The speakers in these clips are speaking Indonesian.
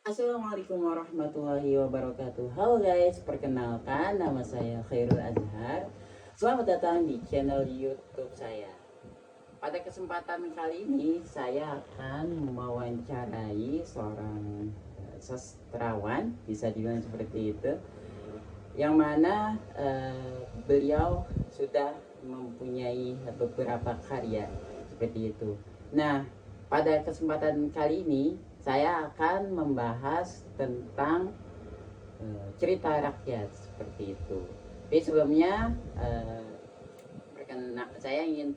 Assalamualaikum warahmatullahi wabarakatuh. Halo guys, perkenalkan nama saya Khairul Azhar. Selamat datang di channel YouTube saya. Pada kesempatan kali ini saya akan mewawancarai seorang sastrawan, bisa dibilang seperti itu, yang mana beliau sudah mempunyai beberapa karya seperti itu. Nah, pada kesempatan kali ini saya akan membahas tentang cerita rakyat seperti itu. Tapi sebelumnya saya ingin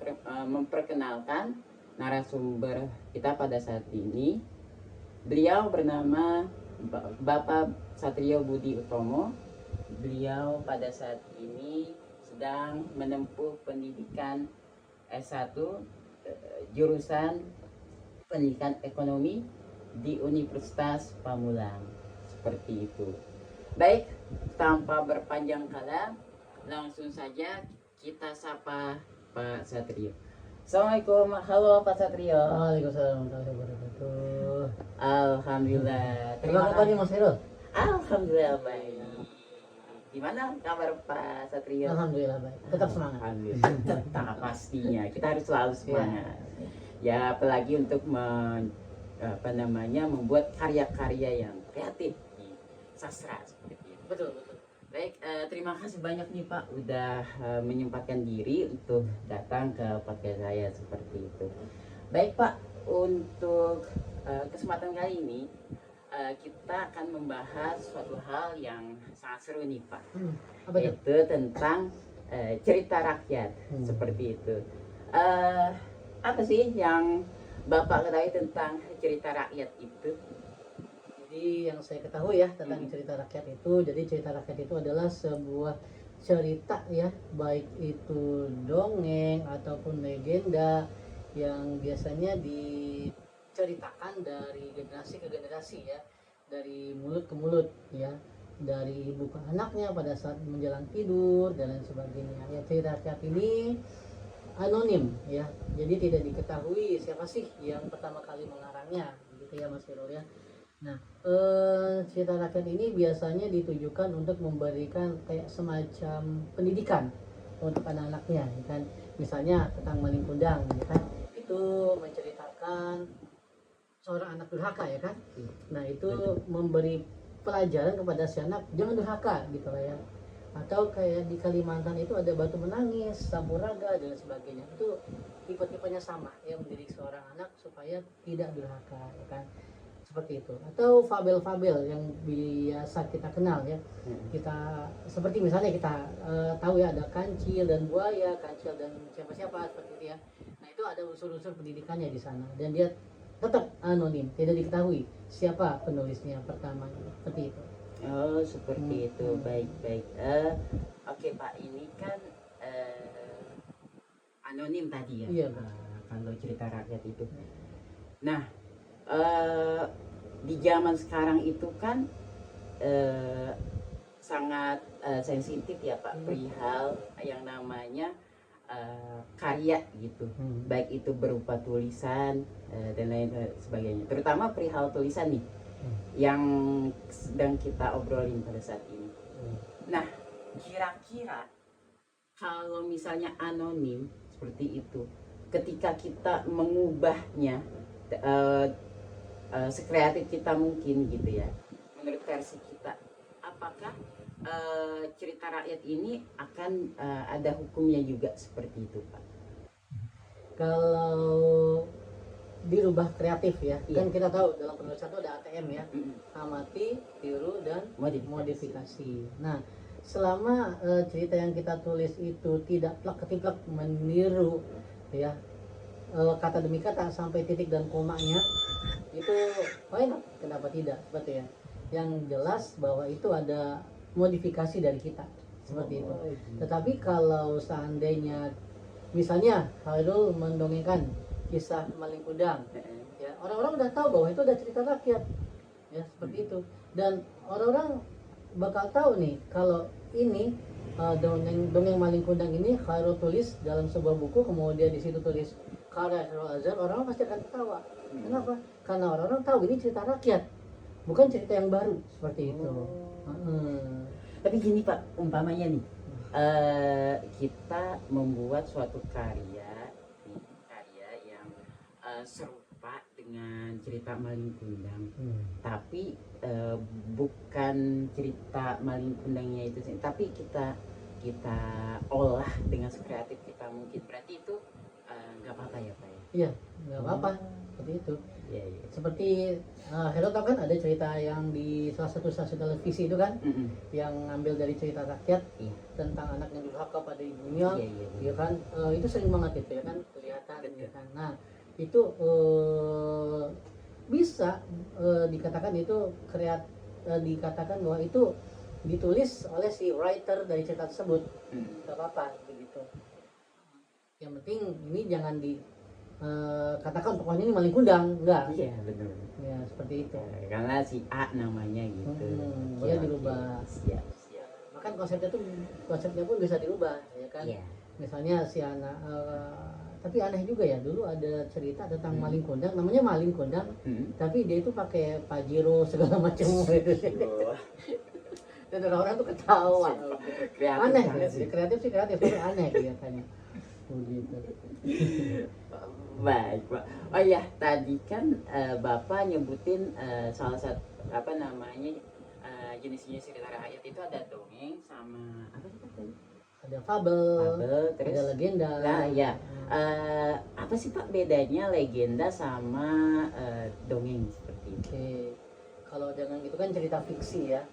memperkenalkan narasumber kita pada saat ini. Beliau bernama Bapak Satrio Budi Utomo. Beliau pada saat ini sedang menempuh pendidikan S1 jurusan pendidikan ekonomi di Universitas Pamulang, seperti itu. Baik, tanpa berpanjang kala, langsung saja kita sapa Pak Satrio. Assalamualaikum, halo Pak Satrio. Waalaikumsalam warahmatullahi wabarakatuh. Alhamdulillah. Terima kasih Mas Heru. Alhamdulillah baik. Gimana kabar Pak Satrio? Alhamdulillah baik. Tetap semangat. Alhamdulillah. Tetap pastinya. Kita harus selalu semangat. Ya, apalagi untuk membuat karya-karya yang kreatif di sastra seperti itu. Betul. Baik, terima kasih banyak nih Pak udah menyempatkan diri untuk datang ke podcast saya seperti itu. Baik Pak, untuk kesempatan kali ini kita akan membahas suatu hal yang sangat seru nih Pak. Apa itu? Yaitu tentang cerita rakyat seperti itu. Apa sih yang Bapak ketahui tentang cerita rakyat itu? Jadi yang saya ketahui ya tentang cerita rakyat itu, jadi cerita rakyat itu adalah sebuah cerita ya, baik itu dongeng ataupun legenda yang biasanya diceritakan dari generasi ke generasi ya, dari mulut ke mulut ya, dari ibu ke anaknya pada saat menjelang tidur dan lain sebagainya. Ya, cerita rakyat ini anonim ya, jadi tidak diketahui siapa sih yang pertama kali mengarangnya, gitu ya Mas Firul ya. Nah, cerita rakyat ini biasanya ditujukan untuk memberikan kayak semacam pendidikan untuk anak-anaknya, ya kan? Misalnya tentang maling kundang, ya kan? Itu menceritakan seorang anak durhaka, ya kan? Nah, itu memberi pelajaran kepada si anak jangan durhaka, gitu lah ya. Atau kayak di Kalimantan itu ada batu menangis, sampuraga dan sebagainya. Itu tipe-tipenya sama, yang mendidik seorang anak supaya tidak durhaka, ya kan? Seperti itu. Atau fabel-fabel yang biasa kita kenal ya, kita seperti misalnya kita tahu ya, ada kancil dan buaya, kancil dan siapa-siapa seperti itu ya. Nah, itu ada unsur-unsur pendidikannya di sana dan dia tetap anonim, tidak diketahui siapa penulisnya pertama, seperti itu. Oh, seperti itu. Baik. Oke Pak, ini kan anonim tadi ya. Iya, kalau cerita rakyat itu. Nah, di zaman sekarang itu kan sangat sensitif ya Pak, perihal yang namanya karya gitu, baik itu berupa tulisan dan lain sebagainya, terutama perihal tulisan nih yang sedang kita obrolin pada saat ini. Nah, kira-kira kalau misalnya anonim seperti itu, ketika kita mengubahnya sekreatif kita mungkin gitu ya, menurut versi kita, apakah cerita rakyat ini akan ada hukumnya juga seperti itu Pak? Kalau dirubah kreatif ya, Iya. kan kita tahu dalam penulisan itu ada ATM ya, amati, tiru dan modifikasi. Nah, selama cerita yang kita tulis itu tidak plak ketiplak meniru ya, kata demi kata sampai titik dan komanya, itu why not? Kenapa tidak, seperti ya. Yang jelas bahwa itu ada modifikasi dari kita seperti itu. Tetapi kalau seandainya misalnya Khairul mendongengkan kisah maling kundang ya, orang-orang udah tahu bahwa itu udah cerita rakyat ya, seperti itu, dan orang-orang bakal tahu nih kalau ini dongeng maling kundang ini Khairul tulis dalam sebuah buku, kemudian di situ tulis karya Khairul Azhar, orang-orang pasti akan ketawa. Kenapa? Karena orang-orang tahu ini cerita rakyat bukan cerita yang baru seperti itu. Tapi gini Pak, umpamanya nih, kita membuat suatu karya, karya yang serupa dengan cerita Malin Kundang, tapi bukan cerita Malin Kundangnya itu sih, tapi kita olah dengan sekreatif kita mungkin. Berarti itu nggak apa-apa ya Pak ya? Iya, nggak apa-apa seperti itu. Iya, iya. Seperti Hero tau kan ada cerita yang di salah satu stasiun televisi itu kan, yang ngambil dari cerita rakyat tentang anak yang durhaka pada ibunya, ya kan, itu sering banget itu ya kan kelihatan. Ya kan? Nah itu bisa dikatakan itu dikatakan bahwa itu ditulis oleh si writer dari cerita tersebut, nggak apa-apa begitu. Yang penting ini jangan katakan pokoknya ini Malin Kundang, enggak. Iya benar. Ya seperti itu. Karena si A namanya gitu. Dia dirubah. Siap. Bahkan konsepnya pun bisa dirubah, ya kan. Iya. Misalnya si anak, tapi aneh juga ya, dulu ada cerita tentang Malin Kundang, namanya Malin Kundang, tapi dia itu pakai pajero segala macam gitu. Dan orang-orang tuh ketawa. Aneh, kreatif tapi aneh kelihatannya. Begitu. Baik Pak. Oh ya, tadi kan Bapak nyebutin salah satu apa namanya jenis-jenis cerita rakyat itu ada dongeng sama apa sih Pak tadi? Ada fabel, terus ada legenda. Nah ya, apa sih Pak bedanya legenda sama dongeng seperti itu? Oke, kalau dongeng itu kan cerita fiksi ya.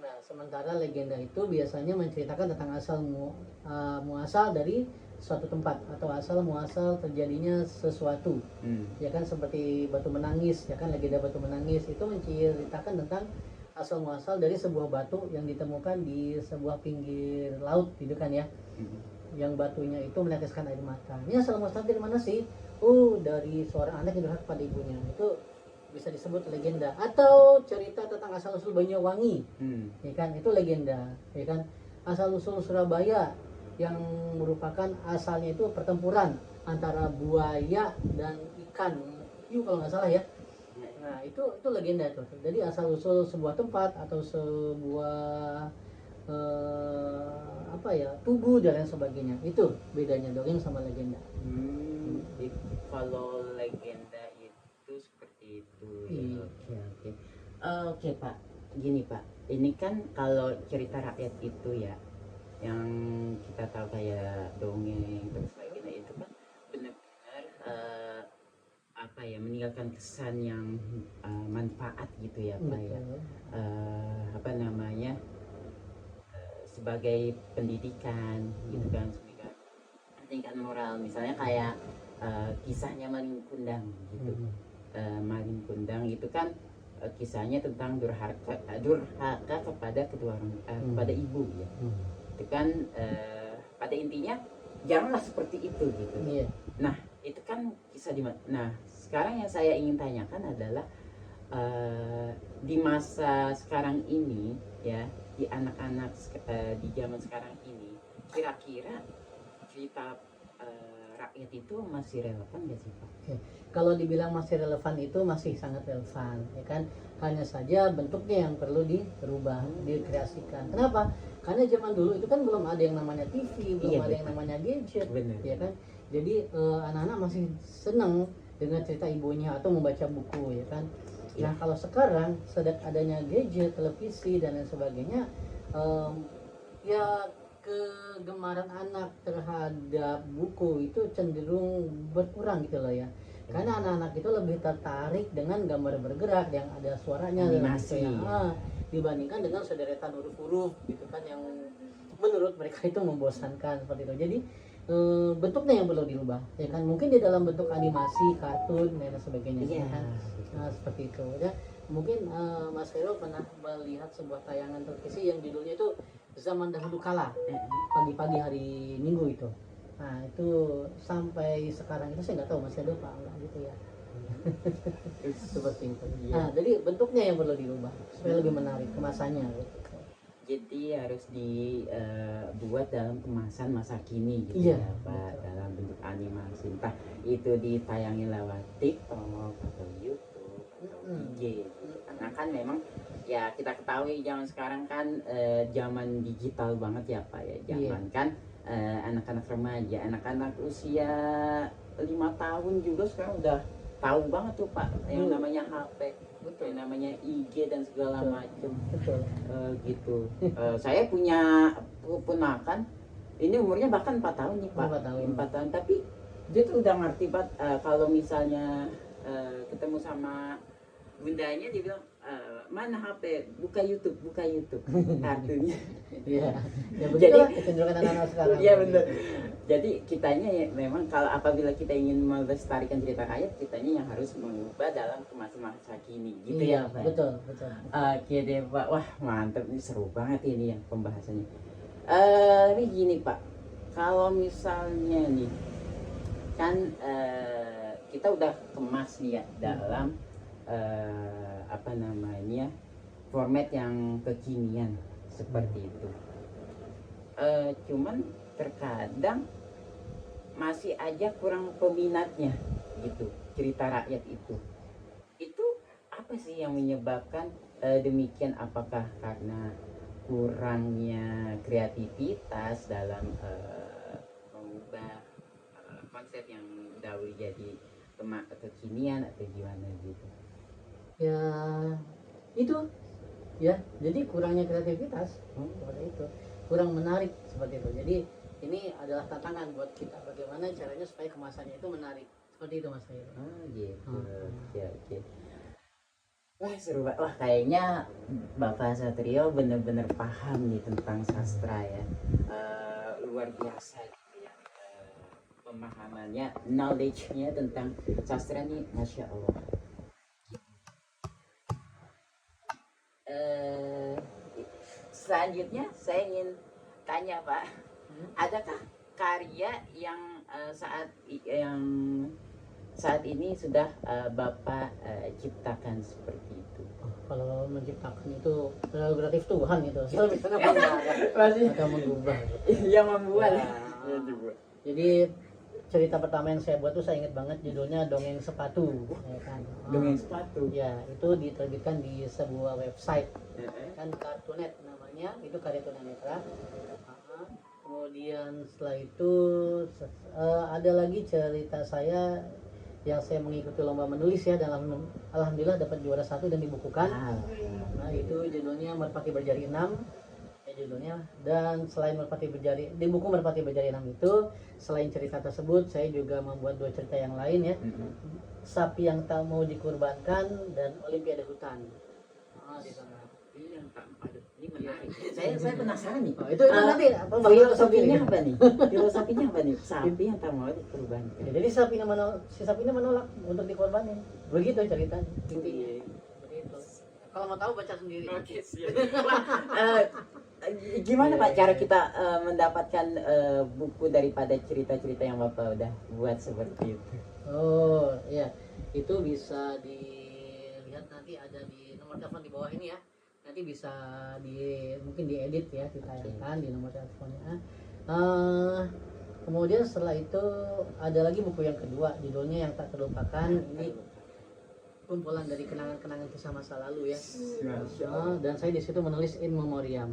Nah, sementara legenda itu biasanya menceritakan tentang asal muasal dari suatu tempat atau asal muasal terjadinya sesuatu. Ya kan, seperti Batu Menangis, ya kan, legenda Batu Menangis itu menceritakan tentang asal muasal dari sebuah batu yang ditemukan di sebuah pinggir laut gitu kan ya. Yang batunya itu meneteskan air mata. Ini asal muasal dari mana sih? Dari seorang anak yang durhaka pada ibunya. Itu bisa disebut legenda. Atau cerita tentang asal usul Banyuwangi, ya kan, itu legenda, ya kan. Asal usul Surabaya yang merupakan asalnya itu pertempuran antara buaya dan ikan hiu kalau nggak salah ya. Nah itu legenda tuh. Jadi asal usul sebuah tempat atau sebuah tubuh dan lain sebagainya, itu bedanya dongeng sama legenda. Kalau legenda itu seperti itu. Oke. Oke Pak, gini Pak, ini kan kalau cerita rakyat itu ya, yang kita tahu kayak dongeng terus legenda itu kan benar-benar meninggalkan kesan yang manfaat gitu ya Pak ya. Sebagai pendidikan gitu kan, sebagai pendidikan moral, misalnya kayak kisahnya Malin Kundang gitu. Malin Kundang itu kan kisahnya tentang durhaka kepada kedua orang, kepada ibu ya. Itu kan pada intinya janganlah seperti itu gitu. Nah itu kan kisah di mana. Nah sekarang yang saya ingin tanyakan adalah di masa sekarang ini ya, di anak-anak di zaman sekarang ini, kira-kira cerita rakyat itu masih relevan nggak sih Pak? Kalau dibilang masih relevan, itu masih sangat relevan, ya kan. Hanya saja bentuknya yang perlu dirubah, dikreasikan. Kenapa? Karena zaman dulu itu kan belum ada yang namanya TV, belum ada yang namanya gadget, ya kan. Jadi anak-anak masih senang dengan cerita ibunya atau membaca buku, ya kan. Nah kalau sekarang sejak adanya gadget, televisi dan lain sebagainya, ya kegemaran anak terhadap buku itu cenderung berkurang gitu loh ya. Karena anak-anak itu lebih tertarik dengan gambar bergerak yang ada suaranya, animasi dibandingkan dengan sederetan huruf-huruf gitu kan, yang menurut mereka itu membosankan seperti itu. Jadi bentuknya yang perlu dirubah, ya kan. Mungkin di dalam bentuk animasi, kartun dan sebagainya, ya kan. Nah seperti itu ya. Mungkin Mas Hero pernah melihat sebuah tayangan televisi yang judulnya itu Zaman Dahulu Kala, pagi-pagi hari Minggu itu. Nah itu sampai sekarang itu saya nggak tahu masih ada apa enggak gitu ya. Seperti itu. Nah jadi bentuknya yang perlu dirubah supaya lebih menarik kemasannya gitu. Jadi harus dibuat dalam kemasan masa kini gitu ya Pak, dalam bentuk animasi, entah itu ditayangin lewat TikTok atau YouTube atau IG. karena kan memang ya kita ketahui zaman sekarang kan zaman digital banget ya Pak ya, zaman kan anak-anak remaja, anak-anak usia 5 tahun juga sekarang udah tahu banget tuh Pak yang namanya HP, yang namanya IG dan segala macam. Gitu. Saya punya keponakan ini umurnya bahkan 4 tahun nih Pak. 4 tahun, tapi dia tuh udah ngerti Pak, kalau misalnya ketemu sama bundanya dia bilang mana HP, buka YouTube kartunya. Iya. Ya Jadi kecenderungan anak-anak sekarang. Iya benar. Jadi kitanya ya, memang kalau apabila kita ingin melestarikan cerita rakyat, kitanya yang harus mengubah dalam masa kini gitu iya, ya Pak. Betul. Oke deh Pak, wah mantep nih, seru banget ini yang pembahasannya. Tapi gini Pak, kalau misalnya nih kan kita udah kemas nih ya dalam apa namanya format yang kekinian seperti itu. Cuman terkadang masih aja kurang peminatnya gitu cerita rakyat itu. Itu apa sih yang menyebabkan demikian? Apakah karena kurangnya kreativitas dalam mengubah konsep yang dahulu jadi kekinian atau gimana gitu? Ya itu ya, jadi kurangnya kreativitas seperti itu, kurang menarik seperti itu. Jadi ini adalah tantangan buat kita, bagaimana caranya supaya kemasannya itu menarik seperti itu Mas Khairi. Gitu. Oke. Wah seru banget. Wah kayaknya Bapak Satrio bener-bener paham nih tentang sastra ya. Luar biasa gitu ya. Pemahamannya, knowledge-nya tentang sastra nih, Masya Allah. Selanjutnya saya ingin tanya Pak, adakah karya yang saat ini sudah Bapak ciptakan seperti itu? Kalau menciptakan itu prerogatif Tuhan itu, saya bisa atau mengubah. Yang membuat. Jadi cerita pertama yang saya buat tuh saya ingat banget, judulnya Dongeng Sepatu, ya kan? Dongeng Sepatu. Ya, itu diterbitkan di sebuah website, kan Kartunet namanya, itu karya tunanetra. Kemudian setelah itu ada lagi cerita saya yang saya mengikuti lomba menulis ya, dalam alhamdulillah dapat juara 1 dan dibukukan. Nah, itu judulnya Merpati Berjari 6. Judulnya. Dan selain di buku Merpati Berjari 6 itu, selain cerita tersebut saya juga membuat 2 cerita yang lain ya. Sapi yang tak mau dikurbankan dan Olimpiade Hutan. Di sana. Ini menarik. Saya penasaran nih. Itu nanti filosofinya apa nih? Filosofinya apa nih? Sapi yang tak mau dikurbankan. Ya, jadi sapinya menolak untuk dikorbanin. Begitu ceritanya. Intinya. Begitu. Kalau mau tahu baca sendiri. Oke, siap. Gimana Pak cara kita mendapatkan buku daripada cerita-cerita yang Bapak udah buat seperti itu? Oh iya, itu bisa dilihat nanti ada di nomor telepon di bawah ini ya. Nanti bisa mungkin diedit ya, ditayangkan di nomor teleponnya. Kemudian setelah itu ada lagi buku yang kedua, judulnya Yang Tak Terlupakan. Ini kumpulan dari kenangan-kenangan kisah masa lalu ya. Dan saya di situ menulis in memoriam.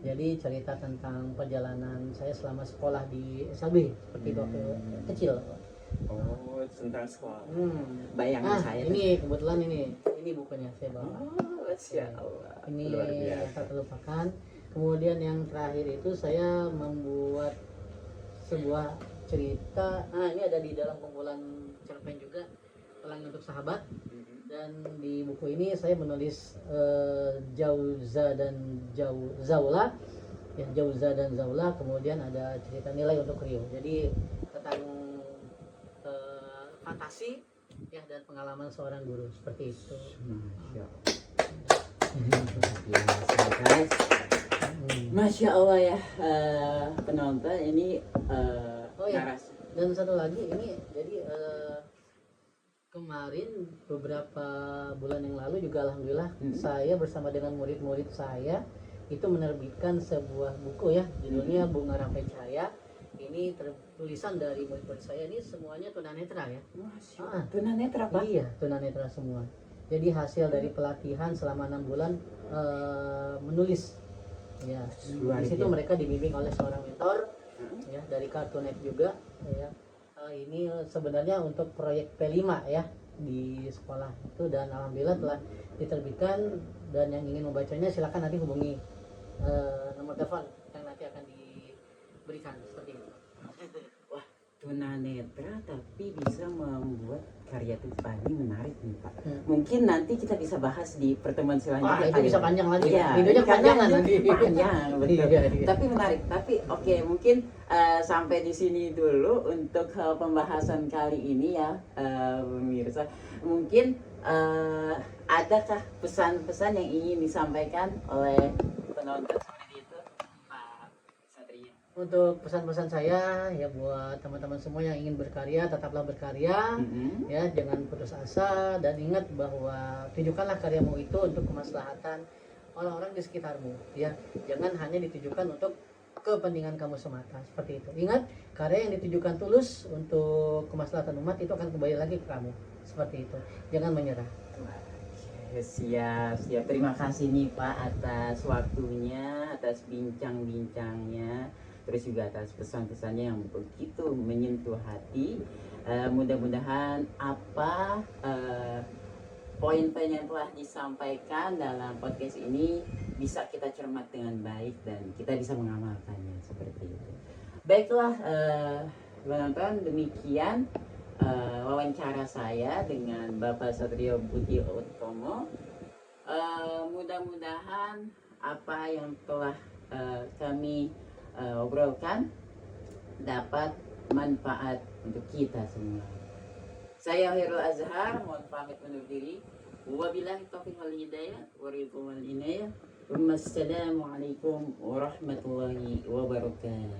Jadi cerita tentang perjalanan saya selama sekolah di SLB seperti itu waktu kecil. Oh, tentang sekolah. Bayangan saya. Ini kebetulan ini bukunya saya bawa. Masya Allah. Ini Yang Tak Terlupakan. Kemudian yang terakhir itu saya membuat sebuah cerita. Ini ada di dalam kumpulan cerpen juga, Pelangi Untuk Sahabat. Dan di buku ini saya menulis Jauza dan Zaula, ya, Jauza dan Zaula. Kemudian ada cerita Nilai Untuk Rio. Jadi tentang fantasi ya, dan pengalaman seorang guru seperti itu. Masya Allah ya, penonton ini narasi. Dan satu lagi ini, jadi kemarin beberapa bulan yang lalu juga alhamdulillah saya bersama dengan murid-murid saya itu menerbitkan sebuah buku ya, judulnya Bunga Rampai Cahaya. Ini tulisan dari murid-murid saya, ini semuanya tunanetra ya. Tunanetra Pak? Iya, tunanetra semua. Jadi hasil dari pelatihan selama 6 bulan menulis. Ya, Luar di situ biasa. mereka dibimbing oleh seorang mentor ya dari Cartoonet juga ya. Ini sebenarnya untuk proyek P5 ya di sekolah itu, dan alhamdulillah telah diterbitkan, dan yang ingin membacanya silakan nanti hubungi nomor telepon yang nanti akan diberikan seperti itu. Wah, tunanetra tapi bisa membuat karya tani menarik nih Pak. Mungkin nanti kita bisa bahas di pertemuan selanjutnya. Wah, itu kali bisa ya. panjang lagi. Iya, Videonya panjangan panjang, nanti. panjang, betul. Iya, iya. Tapi menarik. Tapi oke, mungkin sampai di sini dulu untuk pembahasan kali ini ya, pemirsa. Mungkin adakah pesan-pesan yang ingin disampaikan oleh penonton seperti itu, Pak Satria? Untuk pesan-pesan saya ya buat teman-teman semua yang ingin berkarya, tetaplah berkarya. Ya, jangan putus asa, dan ingat bahwa tunjukkanlah karyamu itu untuk kemaslahatan orang-orang di sekitarmu ya. Jangan hanya ditujukan untuk kepentingan kamu semata, seperti itu. Ingat, karya yang ditujukan tulus untuk kemaslahatan umat itu akan kembali lagi ke kamu, seperti itu. Jangan menyerah. Siap, siap. Terima kasih nih Pak atas waktunya, atas bincang-bincangnya, terus juga atas pesan-pesannya yang begitu menyentuh hati. Mudah-mudahan apa poin-poin yang telah disampaikan dalam podcast ini bisa kita cermat dengan baik dan kita bisa mengamalkannya seperti itu. Baiklah, penonton, demikian wawancara saya dengan Bapak Satrio Budi Utomo. Mudah-mudahan apa yang telah kami obrolkan dapat manfaat untuk kita semua. Saya Khairul Azhar, mohon pamit undur diri. Wabillahi taufiq wal hidayah, waridwan wal inayah. Wassalamualaikum warahmatullahi wabarakatuh.